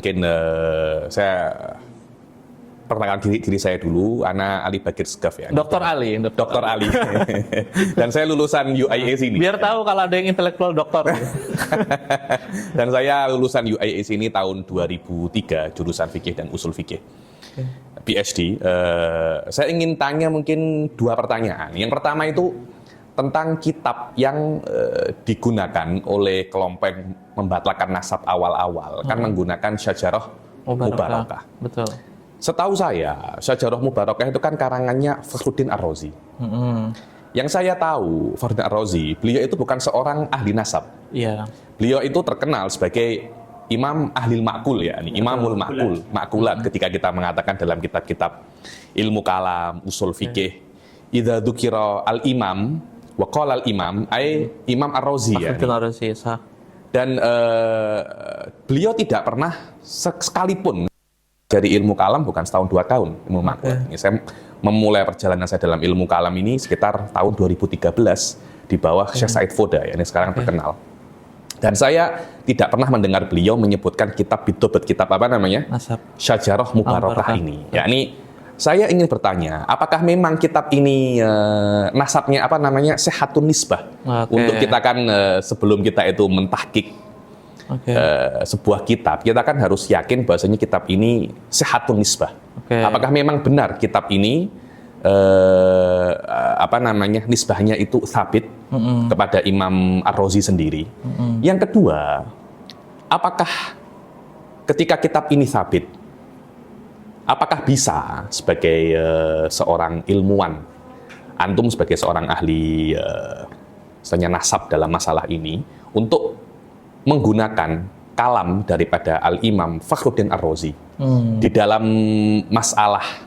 Mungkin saya perkenalkan diri saya dulu, Ana Ali Bagir Segaf ya. Dokter Ali. Dr. Ali. Dan saya lulusan UIA sini. Biar tahu kalau ada yang intelektual dokter. Dan saya lulusan UIA sini tahun 2003, jurusan fikih dan usul fikih. PhD. Saya ingin tanya mungkin 2 pertanyaan. Yang pertama itu tentang kitab yang digunakan oleh kelompok membatalkan nasab awal-awal, kan menggunakan Syajarah Mubarakah. Betul. Setahu saya, Syajarah Mubarakah itu kan karangannya Fakhruddin Ar-Razi. Yang saya tahu, Fakhruddin Ar-Razi, beliau itu bukan seorang ahli nasab. Iya. Beliau itu terkenal sebagai Imam Ahlil Ma'kul ya, Imamul Ma'kul, Ma'kulat ketika kita mengatakan dalam kitab-kitab ilmu kalam, usul fikih, idza dzukira al-imam wa qala al-imam ay Imam Ar-Razi ya. Ar-Razi, sah. Dan beliau tidak pernah sekalipun dari ilmu kalam, bukan setahun 2 tahun ilmu ma'kul. Saya memulai perjalanan saya dalam ilmu kalam ini sekitar tahun 2013 di bawah Syekh Said Foda ya, ini sekarang terkenal. Dan saya tidak pernah mendengar beliau menyebutkan kitab bidobet, kitab apa namanya? Nasab. Syajarah Mubarakah ini. Yakni saya ingin bertanya, apakah memang kitab ini nasabnya apa namanya? Sehatun nisbah. Untuk kita kan sebelum kita itu mentahkik sebuah kitab, kita kan harus yakin bahwasanya kitab ini sehatun nisbah. Apakah memang benar kitab ini apa namanya, nisbahnya itu sabit kepada Imam Ar-Razi sendiri. Yang kedua, apakah ketika kitab ini sabit, apakah bisa sebagai seorang ilmuwan, antum sebagai seorang ahli nasab dalam masalah ini, untuk menggunakan kalam daripada Al-Imam Fakhruddin Ar-Razi di dalam masalah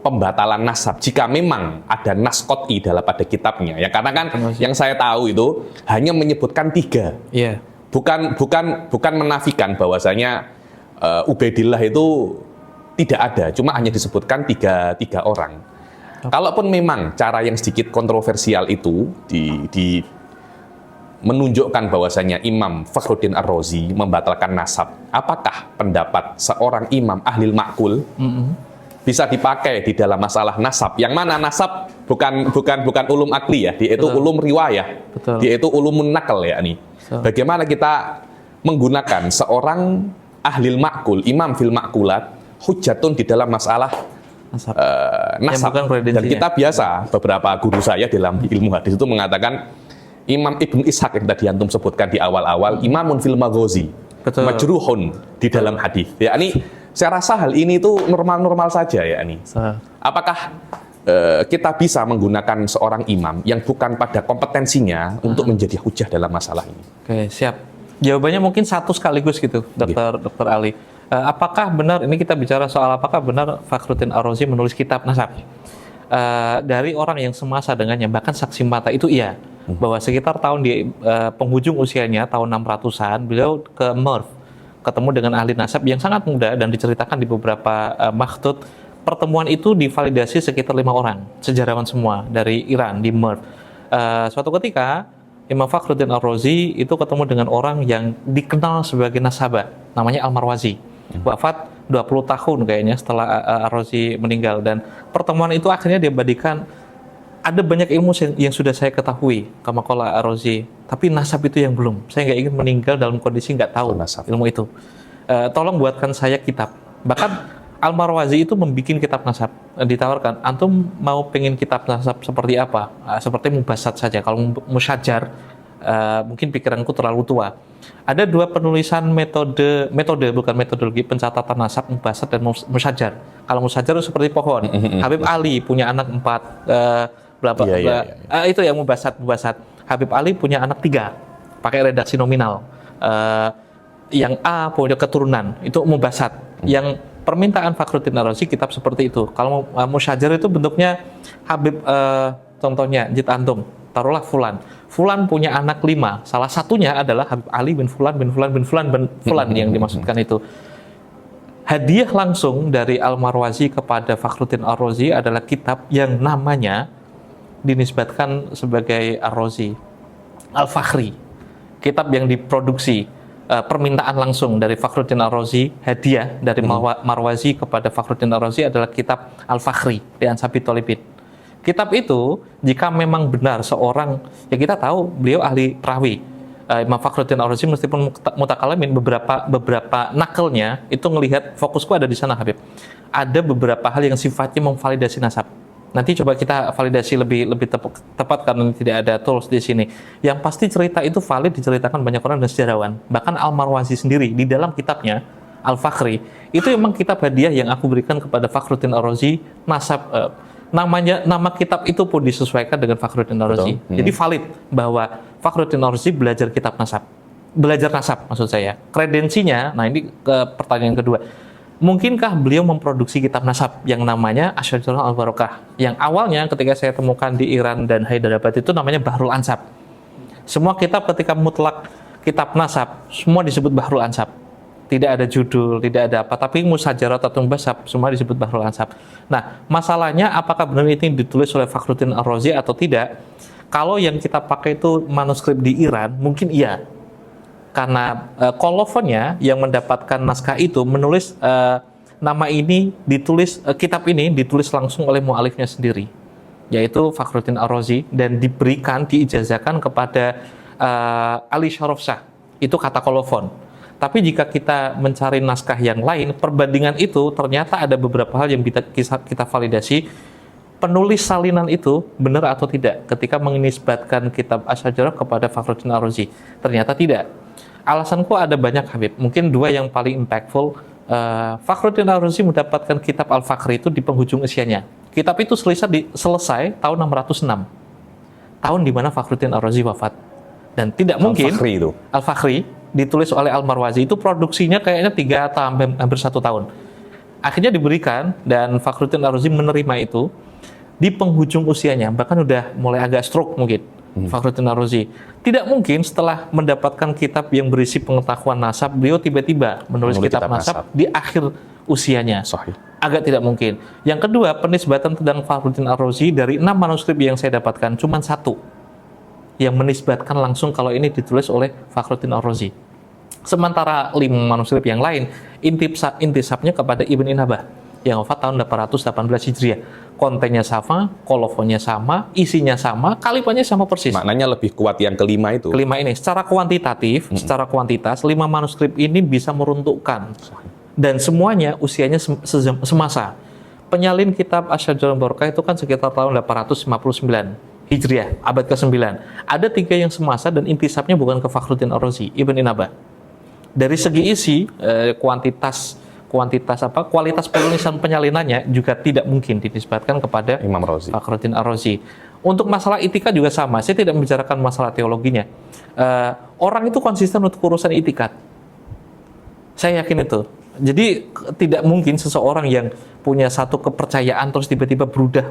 pembatalan nasab, jika memang ada nas qot'i dalam pada kitabnya ya, karena kan yang saya tahu itu hanya menyebutkan 3, bukan menafikan bahwasanya Ubaidillah itu tidak ada, cuma hanya disebutkan tiga orang. Kalaupun memang cara yang sedikit kontroversial itu menunjukkan bahwasanya Imam Fakhruddin Ar-Razi membatalkan nasab, apakah pendapat seorang imam ahlil ma'kul bisa dipakai di dalam masalah nasab, yang mana nasab bukan ulum akli ya, dia itu ulum riwayah, dia itu ulumun nakal ya nih. Bagaimana kita menggunakan seorang ahlil ma'kul, imam fil ma'kulat, hujjatun di dalam masalah nasab. Dan kita biasa, beberapa guru saya dalam ilmu hadis itu mengatakan Imam Ibnu Ishaq yang tadi antum sebutkan di awal-awal, imamun fil maghazi, majruhun di dalam hadis. Ya ini saya rasa hal ini tuh normal-normal saja ya ini. Apakah kita bisa menggunakan seorang imam yang bukan pada kompetensinya untuk menjadi hujah dalam masalah ini? Oke, siap. Jawabannya mungkin satu sekaligus gitu, Dokter Ali. Apakah benar, ini kita bicara soal apakah benar Fakhruddin Ar-Razi menulis kitab nasab? Dari orang yang semasa dengannya, bahkan saksi mata itu iya, bahwa sekitar tahun di penghujung usianya, tahun 600-an, beliau ke Merv, ketemu dengan ahli nasab yang sangat muda, dan diceritakan di beberapa makhtut. Pertemuan itu divalidasi sekitar 5 orang, sejarawan semua dari Iran, di Merv. Suatu ketika Imam Fakhruddin Ar-Razi itu ketemu dengan orang yang dikenal sebagai nasabah, namanya Al-Marwazi, wafat 20 tahun kayaknya setelah Ar-Razi meninggal. Dan pertemuan itu akhirnya diabadikan. Ada banyak ilmu yang sudah saya ketahui, kama qala Ar-Razi, tapi nasab itu yang belum. Saya nggak ingin meninggal dalam kondisi nggak tahu ilmu itu. Tolong buatkan saya kitab. Bahkan Al-Marwazi itu membuat kitab nasab, ditawarkan, antum mau pengen kitab nasab seperti apa? Seperti mubasat saja. Kalau musyajar, mungkin pikiranku terlalu tua. Ada 2 penulisan metode bukan metodologi pencatatan nasab, mubasat dan musyajar. Kalau musyajar itu seperti pohon. Habib Ali punya anak 4. Itu yang mubasat. Habib Ali punya anak 3 pakai redaksi nominal. Yang A punya keturunan, itu mubasat. Yang permintaan Fakhruddin Ar-Razi kitab seperti itu. Kalau musyajar itu bentuknya Habib, contohnya Jid antum, taruhlah Fulan punya anak 5, salah satunya adalah Habib Ali bin Fulan bin Fulan bin Fulan bin Fulan yang dimaksudkan itu. Hadiah langsung dari Al-Marwazi kepada Fakhruddin Ar-Razi adalah kitab yang namanya dinisbatkan sebagai Ar-Razi Al-Fakhri, kitab yang diproduksi permintaan langsung dari Fakhruddin Ar-Razi, hadiah dari Marwazi kepada Fakhruddin Ar-Razi adalah kitab Al-Fakhri di Ansabit Thalibin. Kitab itu jika memang benar seorang, ya kita tahu beliau ahli perawi, Imam Fakhruddin Ar-Razi meskipun mutakalamin, beberapa nakelnya itu ngelihat, fokusku ada di sana Habib, ada beberapa hal yang sifatnya memvalidasi nasab. Nanti coba kita validasi lebih tepat karena tidak ada tools di sini. Yang pasti cerita itu valid diceritakan banyak orang dan sejarawan. Bahkan Al-Marwazi sendiri di dalam kitabnya Al-Fakhri itu memang kitab hadiah yang aku berikan kepada Fakhruddin Ar-Razi, nasab nama kitab itu pun disesuaikan dengan Fakhruddin Ar-Razi. Jadi valid bahwa Fakhruddin Ar-Razi belajar kitab nasab. Belajar nasab maksud saya. Kredensinya, nah ini pertanyaan kedua. Mungkinkah beliau memproduksi kitab nasab yang namanya Asy-Syajarah Al-Barakah, yang awalnya ketika saya temukan di Iran dan Hyderabad itu namanya Bahrul Ansab. Semua kitab ketika mutlak kitab nasab semua disebut Bahrul Ansab. Tidak ada judul, tidak ada apa, tapi Musajarat atau Basab semua disebut Bahrul Ansab. Nah, masalahnya apakah benar ini ditulis oleh Fakhruddin Ar-Razi atau tidak? Kalau yang kita pakai itu manuskrip di Iran, mungkin iya. Karena kolofonnya yang mendapatkan naskah itu menulis nama ini ditulis, kitab ini ditulis langsung oleh mu'alifnya sendiri, yaitu Fakhruddin Ar-Razi, dan diberikan, diijazahkan kepada Ali Sharaf Shah. Itu kata kolofon. Tapi jika kita mencari naskah yang lain, perbandingan itu ternyata ada beberapa hal yang kita validasi. Penulis salinan itu benar atau tidak ketika menisbatkan kitab Asy-Syajarah kepada Fakhruddin Ar-Razi? Ternyata tidak. Alasanku ada banyak Habib, mungkin dua yang paling impactful. Fakhruddin Ar-Razi mendapatkan kitab Al-Fakhri itu di penghujung usianya. Kitab itu selesai tahun 606, tahun di mana Fakhruddin Ar-Razi wafat. Dan tidak mungkin Al-Fakhri ditulis oleh Al-Marwazi itu produksinya kayaknya 3 atau hampir 1 tahun. Akhirnya diberikan dan Fakhruddin Ar-Razi menerima itu di penghujung usianya, bahkan udah mulai agak stroke mungkin. Fakhruddin Ar-Razi tidak mungkin setelah mendapatkan kitab yang berisi pengetahuan nasab, beliau tiba-tiba menulis kitab nasab di akhir usianya. Sahih. Agak tidak mungkin. Yang kedua, penisbatan tentang Fakhruddin Ar-Razi dari 6 manuskrip yang saya dapatkan, cuma 1 yang menisbatkan langsung kalau ini ditulis oleh Fakhruddin Ar-Razi. Sementara 5 manuskrip yang lain intisabnya kepada Ibn Inabah yang wafat tahun 818 Hijriah. Kontennya sama, kolofonnya sama, isinya sama, kalimatnya sama persis. Maknanya lebih kuat yang kelima itu. Kelima ini secara kuantitatif, secara kuantitas 5 manuskrip ini bisa meruntukkan. Dan semuanya usianya semasa. Penyalin kitab Asy-Syajarah Al-Barakah itu kan sekitar tahun 859 Hijriah, abad ke-9. Ada 3 yang semasa dan intisabnya bukan ke Fakhruddin Ar-Razi, Ibn Inabah. Dari segi isi, kualitas penulisan penyalinannya juga tidak mungkin dinisbatkan kepada Imam Razi. Fakhruddin Ar-Razi. Untuk masalah itikad juga sama. Saya tidak membicarakan masalah teologinya. Orang itu konsisten untuk urusan itikad. Saya yakin itu. Jadi tidak mungkin seseorang yang punya satu kepercayaan terus tiba-tiba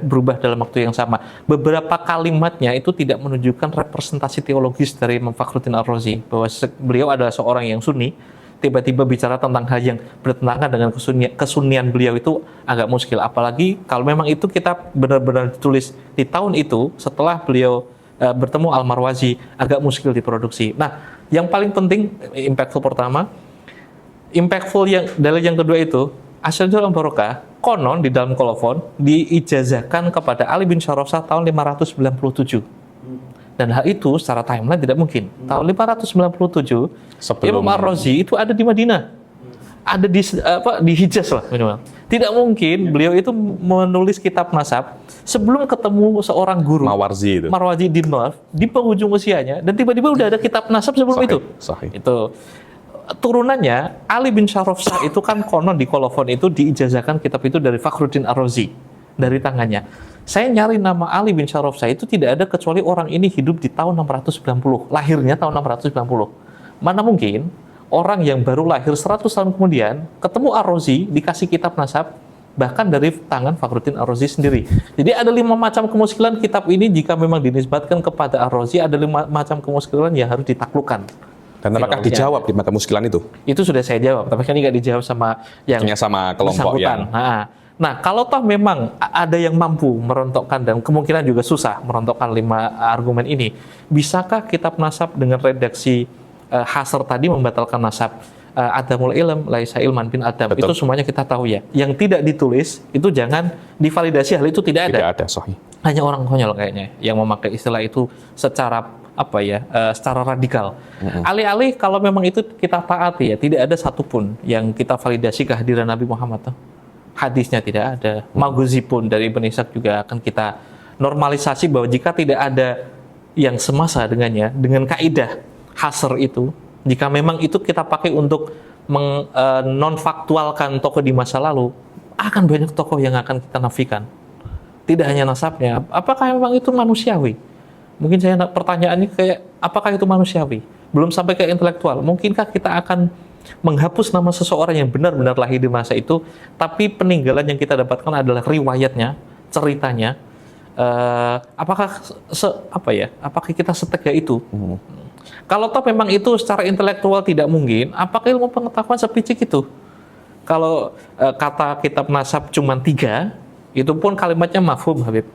berubah dalam waktu yang sama. Beberapa kalimatnya itu tidak menunjukkan representasi teologis dari Imam Fakhruddin Ar-Razi, bahwa beliau adalah seorang yang Sunni. Tiba-tiba bicara tentang hal yang bertentangan dengan kesunnian beliau itu agak muskil. Apalagi kalau memang itu kitab benar-benar ditulis di tahun itu setelah beliau bertemu Al-Marwazi, agak muskil diproduksi. Nah, yang paling penting, impactful pertama, impactful dalil yang kedua itu, Asy-Syajarah Al-Barakah konon di dalam kolofon diijazahkan kepada Ali bin Sharaf Shah tahun 597. Dan hal itu secara timeline tidak mungkin. Tahun 597, Imam Ar-Razi itu ada di Madinah. Ada di Hijaz lah minimal. Tidak mungkin beliau itu menulis kitab nasab sebelum ketemu seorang guru Marwazi di North di penghujung usianya, dan tiba-tiba udah ada kitab nasab sebelum itu. Itu turunannya Ali bin Sharaf Shah itu kan konon di kolofon itu diijazahkan kitab itu dari Fakhruddin Ar-Razi dari tangannya. Saya nyari nama Ali bin Sharaf Shah itu tidak ada kecuali orang ini hidup di tahun 690, lahirnya tahun 690. Mana mungkin orang yang baru lahir 100 tahun kemudian ketemu Ar-Razi dikasih kitab nasab bahkan dari tangan Fakhruddin Ar-Razi sendiri. Jadi ada 5 macam kemuskilan kitab ini jika memang dinisbatkan kepada Ar-Razi, ada 5 macam kemuskilan yang harus ditaklukkan. Dan apakah dijawab di mata muskilan itu? Itu sudah saya jawab, tapi kan ini nggak dijawab sama yang sama kelompok yang. Nah, kalau toh memang ada yang mampu merontokkan, dan kemungkinan juga susah merontokkan 5 argumen ini, bisakah kitab nasab dengan redaksi hasr tadi membatalkan nasab. Adamul ilm laisa ilman bin adam. Betul. Itu semuanya kita tahu ya. Yang tidak ditulis itu jangan divalidasi, hal itu tidak ada. Tidak ada, sahih. Hanya orang konyol kayaknya yang memakai istilah itu secara secara radikal. Alih-alih kalau memang itu kita taati ya, tidak ada satupun yang kita validasi kehadiran Nabi Muhammad. Hadisnya tidak ada. Maghuzi pun dari Ibn Ishaq juga akan kita normalisasi bahwa jika tidak ada yang semasa dengannya, dengan kaidah hasr itu, jika memang itu kita pakai untuk non-faktualkan tokoh di masa lalu, akan banyak tokoh yang akan kita nafikan. Tidak hanya nasabnya, apakah memang itu manusiawi? Mungkin pertanyaannya kayak, apakah itu manusiawi? Belum sampai ke intelektual. Mungkinkah kita akan menghapus nama seseorang yang benar-benar lahir di masa itu, tapi peninggalan yang kita dapatkan adalah riwayatnya, ceritanya. Apakah kita setega itu? Kalau toh memang itu secara intelektual tidak mungkin, apakah ilmu pengetahuan sepicik itu? Kalau kata kitab nasab cuma 3, itu pun kalimatnya mafhum, Habib.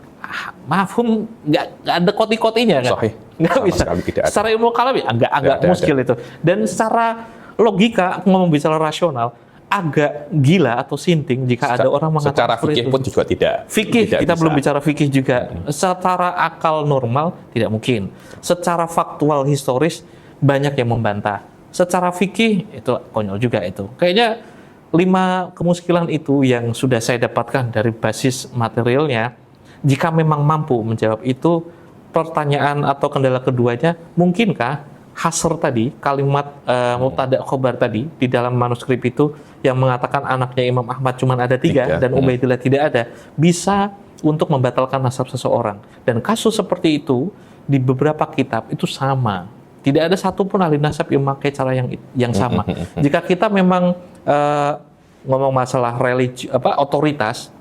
Mafhum nggak ada koti-kotinya kan? Sahih. Nggak bisa. Secara ilmu kalam agak muskil itu. Dan secara logika, ngomong bicara rasional, agak gila atau sinting jika ada orang mengatakan secara fikih pun juga tidak. Fikih, kita bisa. belum bicara fikih juga. Secara akal normal, tidak mungkin. Secara faktual historis, banyak yang membantah. Secara fikih, itu konyol juga itu. Kayaknya 5 kemuskilan itu yang sudah saya dapatkan dari basis materialnya. Jika memang mampu menjawab itu, pertanyaan atau kendala keduanya, mungkinkah hasr tadi, kalimat mubtada khobar tadi di dalam manuskrip itu yang mengatakan anaknya Imam Ahmad cuma ada 3 dan Ubaidillah tidak ada, bisa untuk membatalkan nasab seseorang. Dan kasus seperti itu di beberapa kitab itu sama. Tidak ada satupun ahli nasab yang memakai cara yang sama. Jika kita memang ngomong masalah otoritas,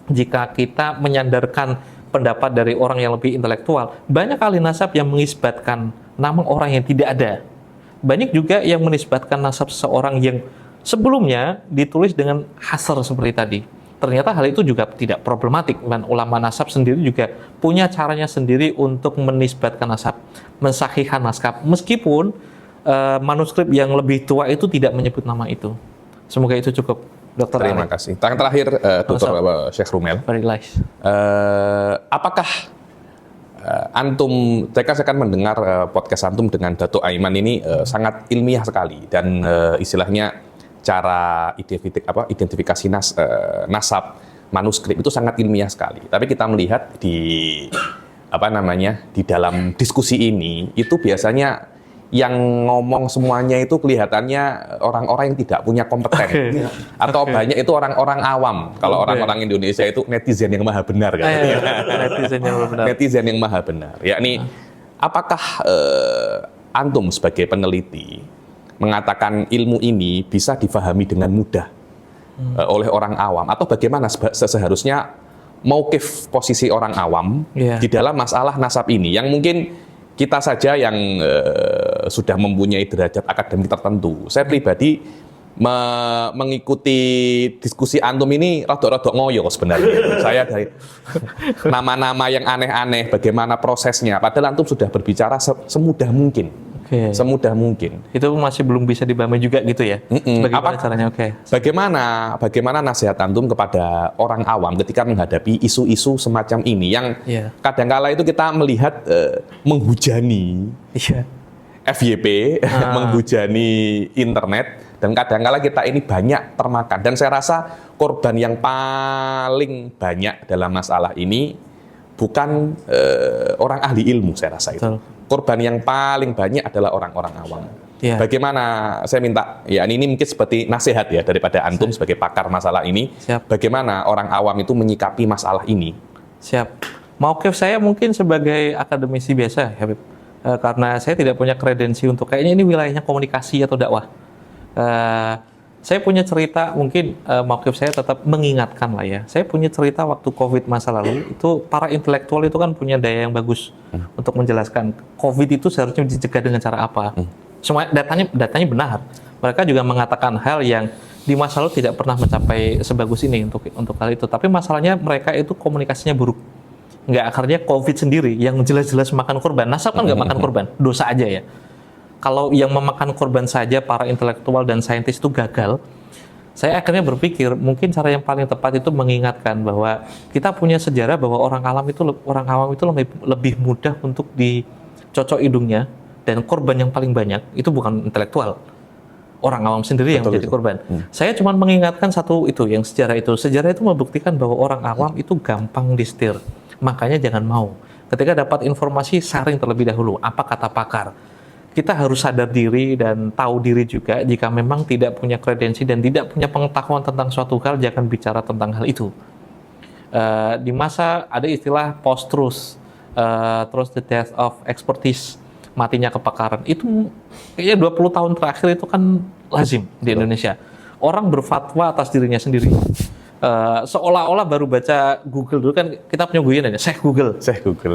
jika kita menyandarkan pendapat dari orang yang lebih intelektual, banyak ahli nasab yang mengisbatkan nama orang yang tidak ada. Banyak juga yang menisbatkan nasab seseorang yang sebelumnya ditulis dengan hasr seperti tadi. Ternyata hal itu juga tidak problematik. Dan ulama nasab sendiri juga punya caranya sendiri untuk menisbatkan nasab, mensahihkan naskah. Meskipun manuskrip yang lebih tua itu tidak menyebut nama itu. Semoga itu cukup, Dr. Terima kasih. Terakhir, Dr. Syekh Rumel. Apakah antum, saya akan mendengar podcast antum dengan Datuk Aiman ini sangat ilmiah sekali dan istilahnya cara identifikasi nasab manuskrip itu sangat ilmiah sekali. Tapi kita melihat di dalam diskusi ini itu biasanya yang ngomong semuanya itu kelihatannya orang-orang yang tidak punya kompeten atau banyak itu orang-orang awam. Kalau orang-orang Indonesia itu netizen yang maha benar kan. Netizen yang maha benar. Yakni apakah antum sebagai peneliti mengatakan ilmu ini bisa difahami dengan mudah oleh orang awam, atau bagaimana seharusnya mauqif posisi orang awam di dalam masalah nasab ini yang mungkin kita saja yang sudah mempunyai derajat akademik tertentu. Saya pribadi mengikuti diskusi antum ini rada-rada ngoyo sebenarnya. Saya dari nama-nama yang aneh-aneh, bagaimana prosesnya, padahal antum sudah berbicara semudah mungkin. Semudah mungkin. Itu masih belum bisa dipahami juga gitu ya? Bagaimana caranya? Bagaimana nasihat antum kepada orang awam ketika menghadapi isu-isu semacam ini yang kadangkala itu kita melihat menghujani FYP, menghujani internet, dan kadangkala kita ini banyak termakan. Dan saya rasa korban yang paling banyak dalam masalah ini bukan orang ahli ilmu, saya rasa itu. Korban yang paling banyak adalah orang-orang awam. Bagaimana, saya minta, ini mungkin seperti nasihat ya daripada antum sebagai pakar masalah ini. Bagaimana orang awam itu menyikapi masalah ini? Mauqif saya mungkin sebagai akademisi biasa, Habib. Karena saya tidak punya kredensi untuk, kayaknya ini wilayahnya komunikasi atau dakwah. Saya punya cerita, mungkin mauqif saya tetap mengingatkan lah ya. Saya punya cerita waktu COVID masa lalu, itu para intelektual itu kan punya daya yang bagus untuk menjelaskan COVID itu seharusnya dicegah dengan cara apa. Semua datanya benar. Mereka juga mengatakan hal yang di masa lalu tidak pernah mencapai sebagus ini untuk hal itu. Tapi masalahnya mereka itu komunikasinya buruk. Nggak, akhirnya COVID sendiri yang jelas-jelas makan korban. Nasab kan nggak makan korban, dosa aja ya. kalau yang memakan korban saja para intelektual dan saintis itu gagal, saya akhirnya berpikir mungkin cara yang paling tepat itu mengingatkan bahwa kita punya sejarah bahwa orang awam itu lebih mudah untuk dicocok hidungnya, dan korban yang paling banyak itu bukan intelektual, orang awam sendiri yang menjadi korban. Saya cuma mengingatkan satu itu, yang sejarah itu membuktikan bahwa orang awam itu gampang disetir, makanya jangan mau. Ketika dapat informasi, saring terlebih dahulu apa kata pakar. Kita harus sadar diri dan tahu diri juga, jika memang tidak punya kredensi dan tidak punya pengetahuan tentang suatu hal, jangan bicara tentang hal itu. Di masa ada istilah post-truth, truth the death of expertise, matinya kepakaran. Itu kayaknya 20 tahun terakhir itu kan lazim di Indonesia. Orang berfatwa atas dirinya sendiri. Seolah-olah baru baca Google dulu, kan kita punya guyon aja, Syekh Google.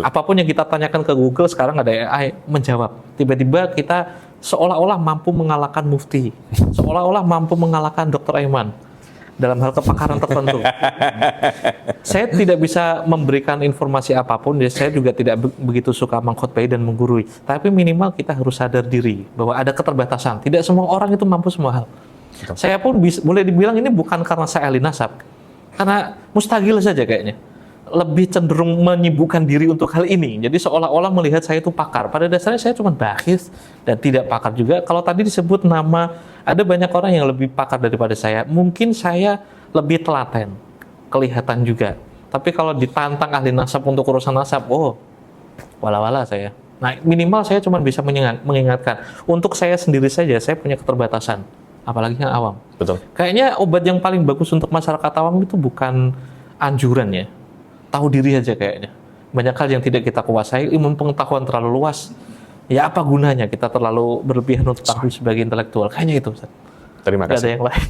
Apapun yang kita tanyakan ke Google sekarang ada AI menjawab. Tiba-tiba kita seolah-olah mampu mengalahkan mufti, seolah-olah mampu mengalahkan Dr. Aiman dalam hal kepakaran tertentu. Saya tidak bisa memberikan informasi apapun, saya juga tidak begitu suka mengkhotbah dan menggurui. Tapi minimal kita harus sadar diri bahwa ada keterbatasan. Tidak semua orang itu mampu semua hal. Saya pun boleh dibilang ini bukan karena saya ahli nasab, karena mustahil saja kayaknya. Lebih cenderung menyibukkan diri untuk hal ini. Jadi seolah-olah melihat saya itu pakar. Pada dasarnya saya cuma bahis dan tidak pakar juga. Kalau tadi disebut nama, ada banyak orang yang lebih pakar daripada saya. Mungkin saya lebih telaten, kelihatan juga. Tapi kalau ditantang ahli nasab untuk urusan nasab, wala-wala saya. Nah, minimal saya cuma bisa mengingatkan. Untuk saya sendiri saja, saya punya keterbatasan. Apalagi yang awam. Betul. Kayaknya obat yang paling bagus untuk masyarakat awam itu bukan anjuran ya. Tahu diri aja kayaknya. Banyak hal yang tidak kita kuasai, ilmu pengetahuan terlalu luas. Ya apa gunanya kita terlalu berlebihan untuk tahu sebagai intelektual? Kayaknya itu, Ustaz. Terima kasih. Gak ada yang lain.